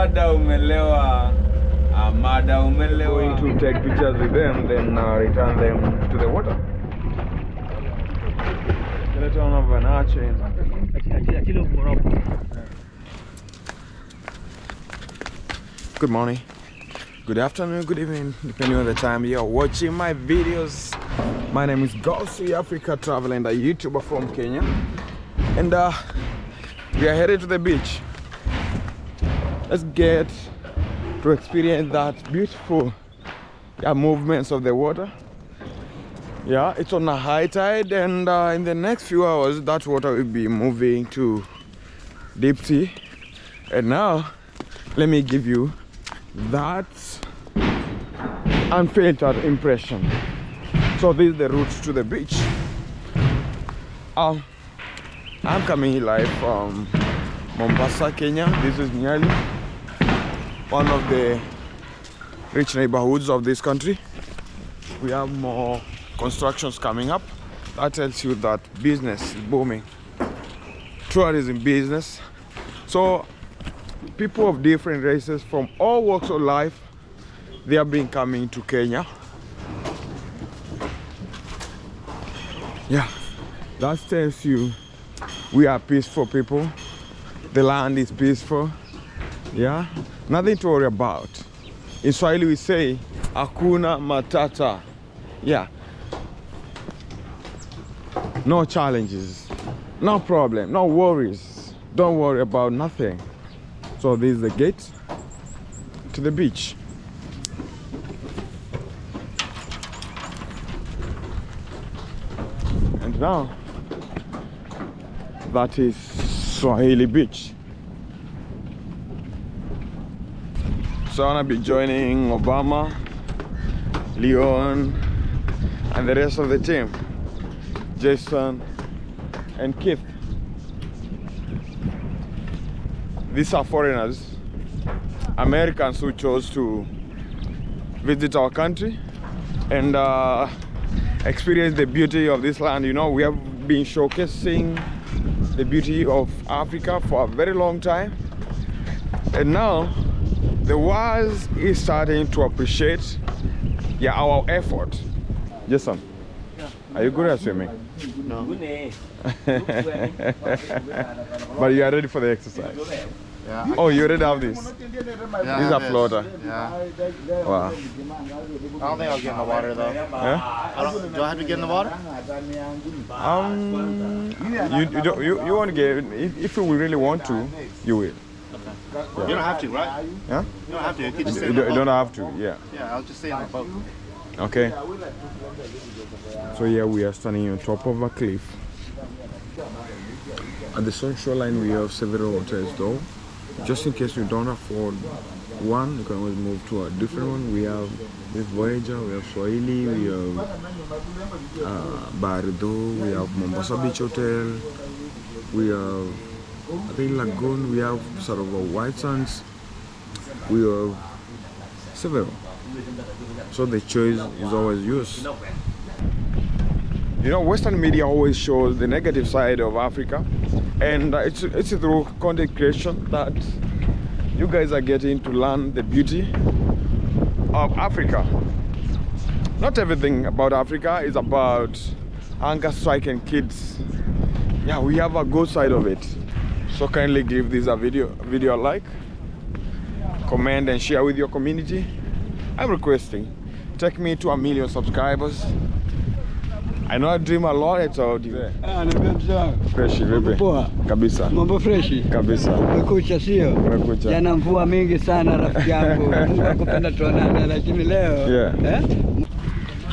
Mada umelewa. Mada umelewa. Going to take pictures with them, then return them to the water. Good morning, good afternoon, good evening, depending on the time you're watching my videos. My name is sIaves Travel and a YouTuber from Kenya, and we are headed to the beach. Let's get to experience that beautiful movements of the water. Yeah, it's on a high tide, and in the next few hours that water will be moving to deep sea. And now let me give you that unfiltered impression. So this is the route to the beach. I'm coming live from Mombasa, Kenya. This is Nyali, one of the rich neighborhoods of this country. We have more constructions coming up. That tells you that business is booming. Tourism business. So people of different races from all walks of life, they have been coming to Kenya. Yeah, that tells you we are peaceful people. The land is peaceful. Yeah, nothing to worry about. In Swahili we say hakuna matata. Yeah, no challenges, no problem, no worries. Don't worry about nothing. So this is the gate to the beach. And now that is Swahili Beach. So I'm gonna be joining Obama, Leon, and the rest of the team, Jason and Keith. These are foreigners, Americans who chose to visit our country and experience the beauty of this land. You know, we have been showcasing the beauty of Africa for a very long time, and now the world is starting to appreciate our effort. Jason, are you good at swimming? No. But you are ready for the exercise? Yeah. Oh, you already have this? Yeah, This is a floater? Yeah. Wow. I don't think I'll get in the water though. Yeah? Do I have to get in the water? You want to get, if you really want to, you will. Yeah. You don't have to, right? Yeah? You don't have to. You can just stay You in the don't boat. have to, yeah. Yeah, I'll just stay in the boat. Okay. So here we are standing on top of a cliff. At the shoreline we have several hotels though. Just in case you don't afford one, you can always move to a different one. We have this Voyager, we have Swahili, we have Bardo, we have Mombasa Beach Hotel, we have I think Lagoon, we have sort of a White Sands, we have several. So the choice is always yours. You know, Western media always shows the negative side of Africa, and it's through content creation that you guys are getting to learn the beauty of Africa. Not everything about Africa is about hunger striking kids. Yeah, we have a good side of it. So kindly give this a video a like, comment and share with your community. I'm requesting, take me to 1 million subscribers. I know I dream a lot, I told you. Freshi, vipi? Kabisa. Mambo freshi. Kabisa. Umekucha sio? Umekucha. Jana mvua mingi sana rafiki yangu. Mungu akupenda tuonane lakini leo. Yeah.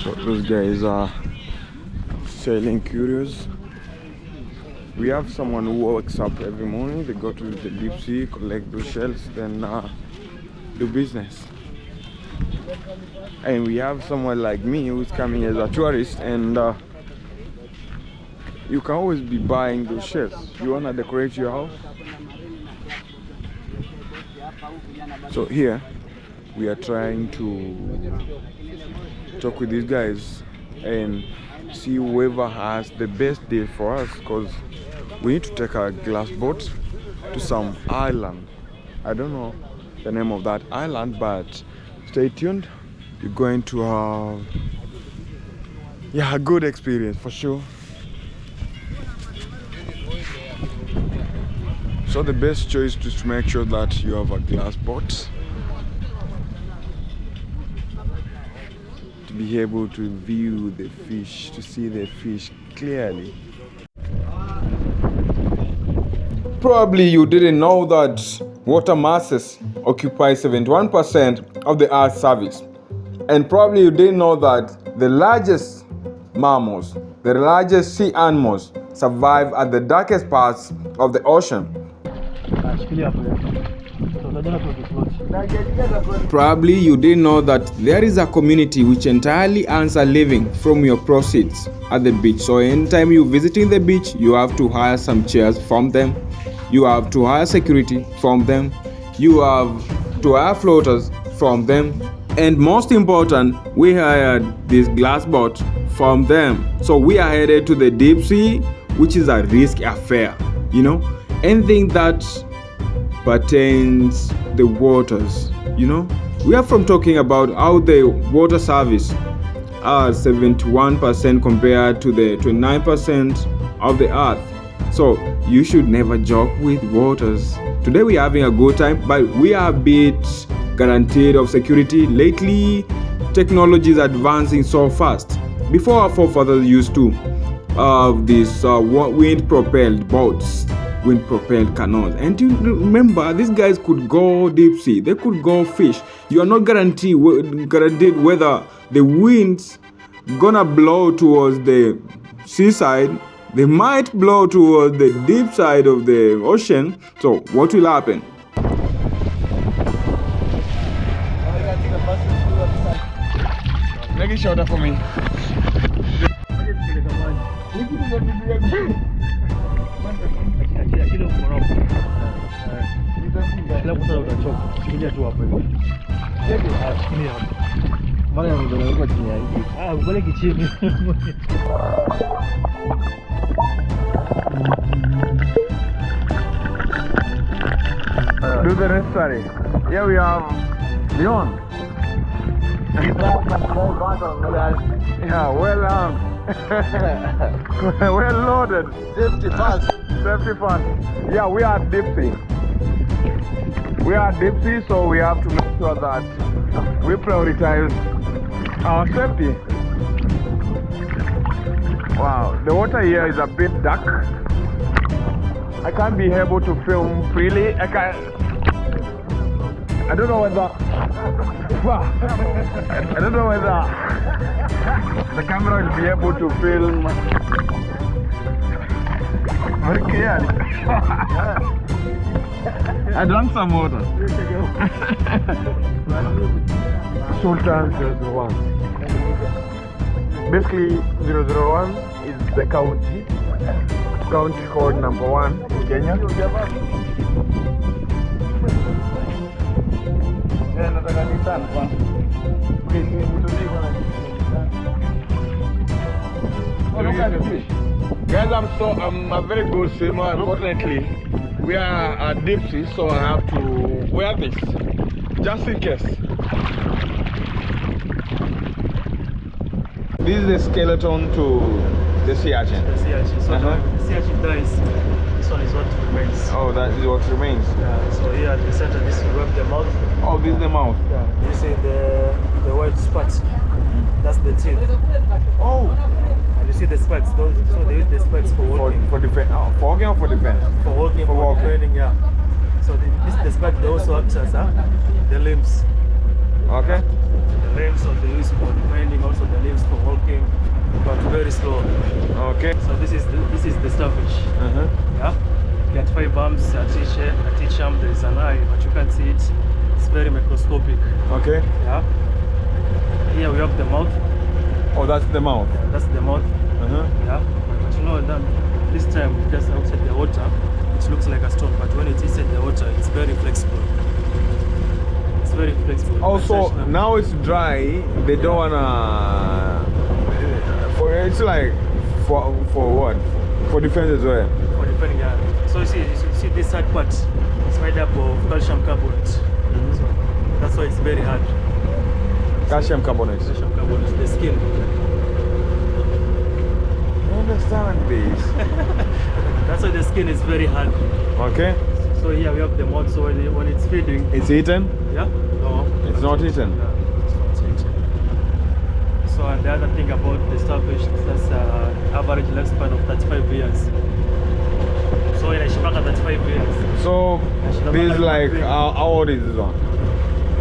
So those guys are sailing curious. We have someone who wakes up every morning, they go to the deep sea, collect those shells, then do business. And we have someone like me who's coming as a tourist, and you can always be buying those shells. You wanna decorate your house? So here we are trying to talk with these guys and see whoever has the best deal for us, because we need to take a glass boat to some island. I don't know the name of that island, but stay tuned. You're going to have a good experience for sure. So the best choice is to make sure that you have a glass boat to be able to view the fish, to see the fish clearly. Probably you didn't know that water masses occupy 71% of the Earth's surface. And probably you didn't know that the largest mammals, the largest sea animals, survive at the darkest parts of the ocean. Probably you didn't know that there is a community which entirely earns a living from your proceeds at the beach. So anytime you're visiting the beach, you have to hire some chairs from them. You have to hire security from them. You have to hire floaters from them. And most important, we hired this glass boat from them. So we are headed to the deep sea, which is a risky affair. You know, anything that pertains the waters, you know. We are from talking about how the water service are 71% compared to the 29% of the earth. So you should never joke with waters. Today we are having a good time, but we are a bit guaranteed of security. Lately, technology is advancing so fast. Before, our forefathers used to have these wind-propelled boats, wind-propelled canoes. And you remember, these guys could go deep sea. They could go fish. You are not guaranteed whether the wind's gonna blow towards the seaside. They might blow towards the deep side of the ocean. So what will happen? Make a shot for me. Do the necessary. Here we have Leon. Yeah, well armed. Well loaded. Safety first. Safety first. Yeah, we are deep sea. We are deep sea, so we have to make sure that we prioritize our safety. Wow, the water here is a bit dark. I can't be able to film freely. I don't know whether the camera will be able to film very clearly. I drank some water. Sultan 001. Basically, 001 is the county code number 1 in Kenya. Guys, I'm a very good swimmer. Unfortunately, we are at deep sea, so I have to wear this just in case. This is the skeleton to the sea urchin. The sea urchin. So the sea urchin dies. This one is what remains. Oh, that is what remains. Yeah. So here at the center, this will wrap the mouth. Oh, this is the mouth. Yeah. You see the white spots. That's the teeth. Oh. And you see the spikes. So they use the spikes for walking. For defense. Oh, for walking or for defense? For walking. For walking. Defending, yeah. So the spikes they also act as the limbs. Okay. The limbs of the use for defending, also the limbs for walking, but very slow. Okay. So this is the starfish. Yeah. You got 5 arms at each arm there is an eye, but you can't see it. It's very microscopic. Okay. Yeah. Here we have the mouth. Oh, that's the mouth. Yeah, that's the mouth. Yeah. But you know that this time just outside the water, it looks like a stone, but when it's inside the water, it's very flexible. It's very flexible. Also, now it's dry. They don't wanna. It's like for what? For defense as well. For defending, yeah. So you see this side part is made up of calcium carbonate. So That's why it's very hard. Calcium carbonate. Calcium carbonate, the skin. I understand this. That's why the skin is very hard. Okay. So here we have the mouth, so when it's feeding. It's eaten? Yeah? No. It's not eaten? Yeah, it's not eaten. So and the other thing about the starfish is that's average lifespan of 35 years. So in a shipwreck 35 years. So this is like, how old is this one?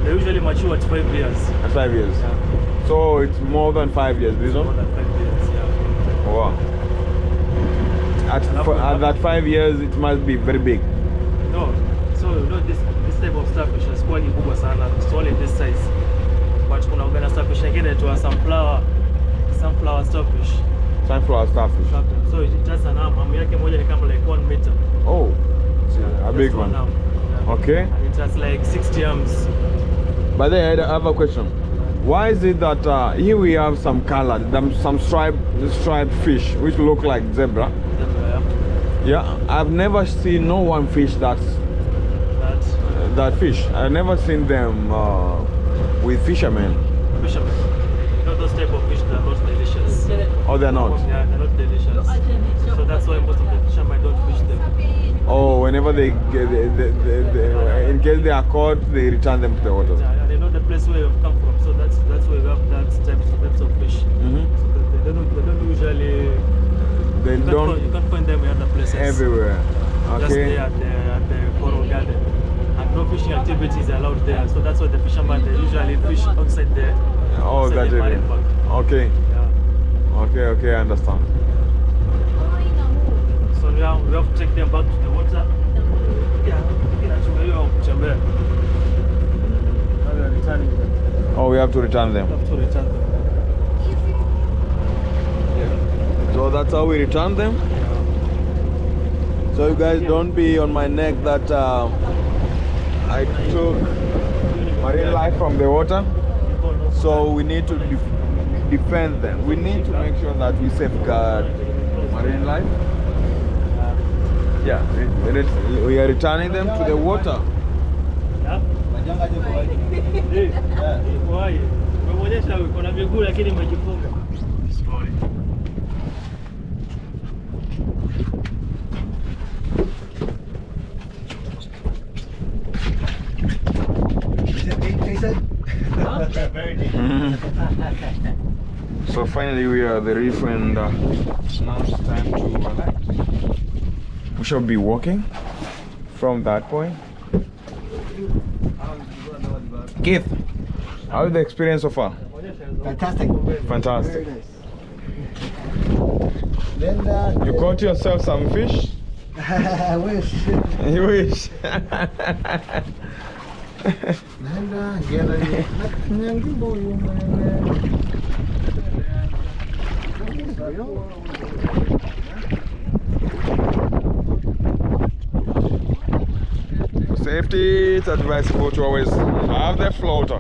They usually mature at 5 years. At 5 years? Yeah. So it's more than 5 years, this More one? than 5 years, yeah. Wow. At that 5 years, it must be very big. No. So you know this type of starfish is quite kubwa sana. It's only this size. But kuna ugana starfish nyingine to sunflower starfish. Sunflower starfish. So it just an arm yake moja ni kama like 1 meter. Oh, it's a big Just one. arm. Yeah. Okay. And it has like 60 arms. But then I have a question. Why is it that here we have some color, some striped fish which look like zebra? Yeah, I've never seen no one fish that fish. I've never seen them with fishermen. Fishermen. You know those type of fish that are not delicious. Oh, they're not? Yeah, they're not delicious. So that's why most of the fishermen don't fish them. Oh, whenever they get, in case they are caught, they return them to the water. Yeah, and they know the place where you've come from. So that's why we have that types of fish. Mm-hmm. So they don't usually. You can't find them in other places. Everywhere. Okay. Just there at the coral garden. And no fishing activities are allowed there. So that's why the fishermen they usually fish outside there. Oh, that area. Okay. Yeah. Okay, I understand. So now we have to take them back to the water. Yeah. Now we are returning them. Oh, we have to return them. We have to return them. So that's how we return them. So you guys don't be on my neck that I took marine life from the water. So we need to defend them. We need to make sure that we safeguard marine life. Yeah, we are returning them to the water. Yeah? Why? Umeonyesha uko na miguu lakini umejifunga. Sorry. So finally we are at the reef and now it's time to alight. We shall be walking from that point. Keith, how is the experience so far? Fantastic. Fantastic. Very nice. Then You caught yourself some fish? I wish. You wish. Safety, it's advisable to always have the floater.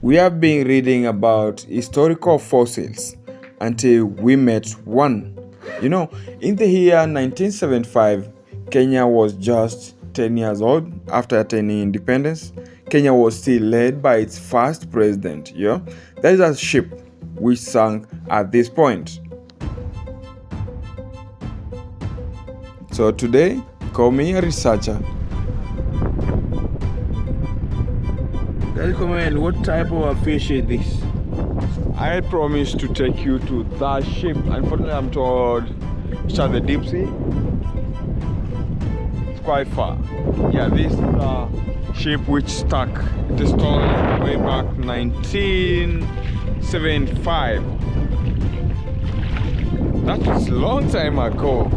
We have been reading about historical fossils until we met one. You know, in the year 1975, Kenya was just 10 years old after attaining independence. Kenya was still led by its first president. Yeah, there is a ship which sank at this point. So today, call me a researcher. Recommend what type of fish is this? I promised to take you to that ship. Unfortunately, I'm told it's at the deep sea. It's quite far. Yeah, this is a ship which stuck. It is stolen way back 1975. That's a long time ago.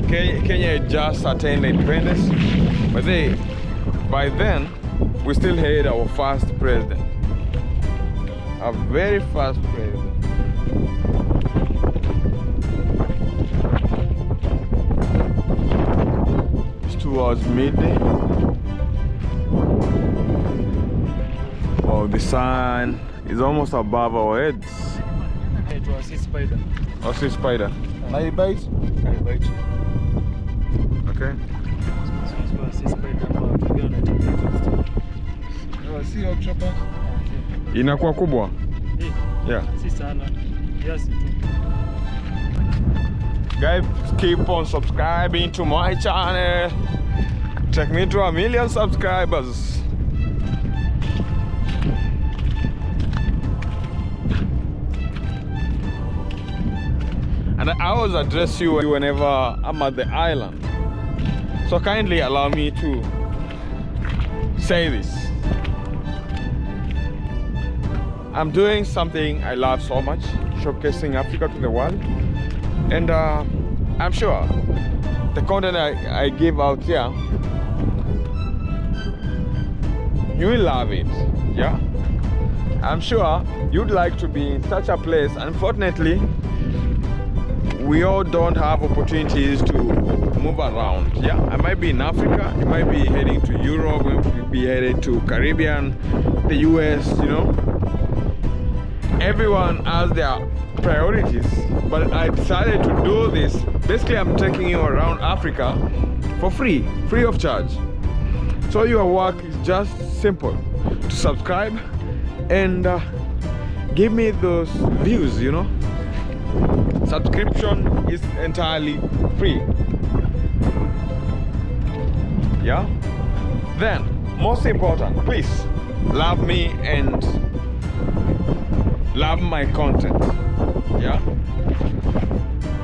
Kenya just attained independence, but by then, we still had our first president. Our very first president. It's towards midday. Oh, the sun is almost above our heads. It was sea spider. Oh, sea spider. Night bite? I bite. Okay. Sikuwa si spread hapa, tukiwa na temperature. Sio chapa. Inakuwa kubwa. Yeah. Si sana. Kiasi tu. Guys, keep on subscribing to my channel. Take me to 1 million subscribers. And I always address you whenever I'm at the island. So kindly allow me to say this. I'm doing something I love so much, showcasing Africa to the world. And I'm sure the content I give out here, you will love it, yeah? I'm sure you'd like to be in such a place. Unfortunately, we all don't have opportunities to move around, yeah? I might be in Africa, you might be heading to Europe, you might be headed to Caribbean, the US, you know? Everyone has their priorities, but I decided to do this. Basically, I'm taking you around Africa for free of charge. So your work is just simple: to subscribe and give me those views, you know. Subscription is entirely free. Yeah? Then, most important, please love me and love my content. Yeah,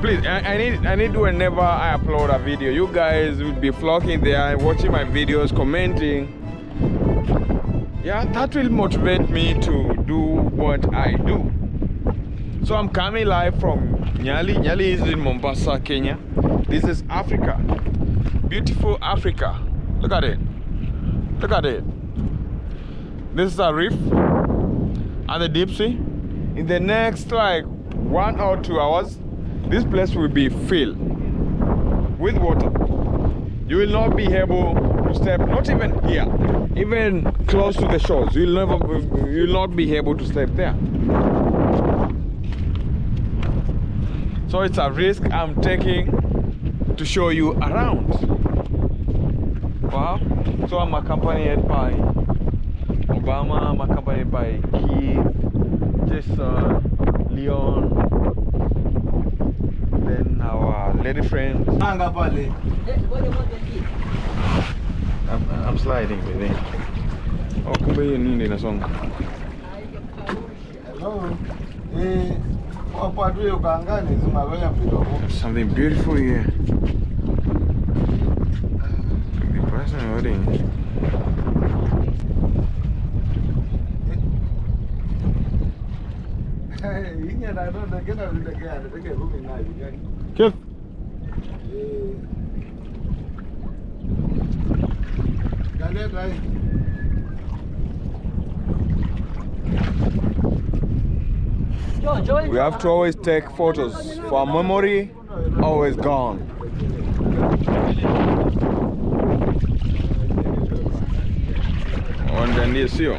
please, I need whenever I upload a video, you guys will be flocking there, watching my videos, commenting. Yeah, that will motivate me to do what I do. So I'm coming live from Nyali. Nyali is in Mombasa, Kenya. This is Africa, beautiful Africa. Look at it, look at it. This is a reef and the deep sea. In the next like 1 or 2 hours, this place will be filled with water. You will not be able to step, not even here, even close to the shores. You will not be able to step there. So it's a risk I'm taking to show you around. Wow. So I'm accompanied by Obama, I'm accompanied by Keith, Jason, Leon, then our lady friend. I'm sliding with it. Oh, kumbe hiyo nini inasonga? There's something beautiful here. The person holding. Kill. We have to always take photos for memory, always gone. And then you see.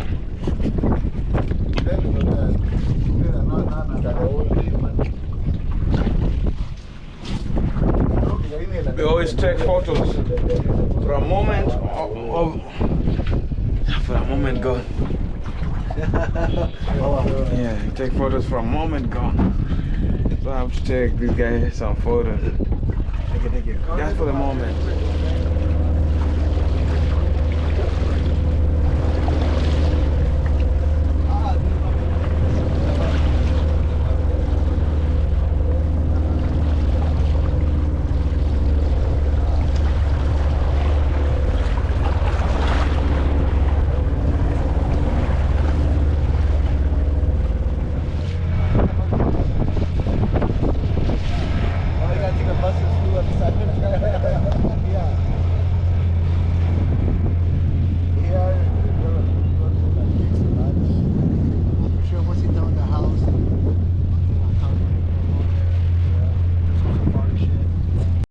We always take photos for a moment gone. Yeah, take photos for a moment gone. So I have to take this guy some photos. Just for the moment.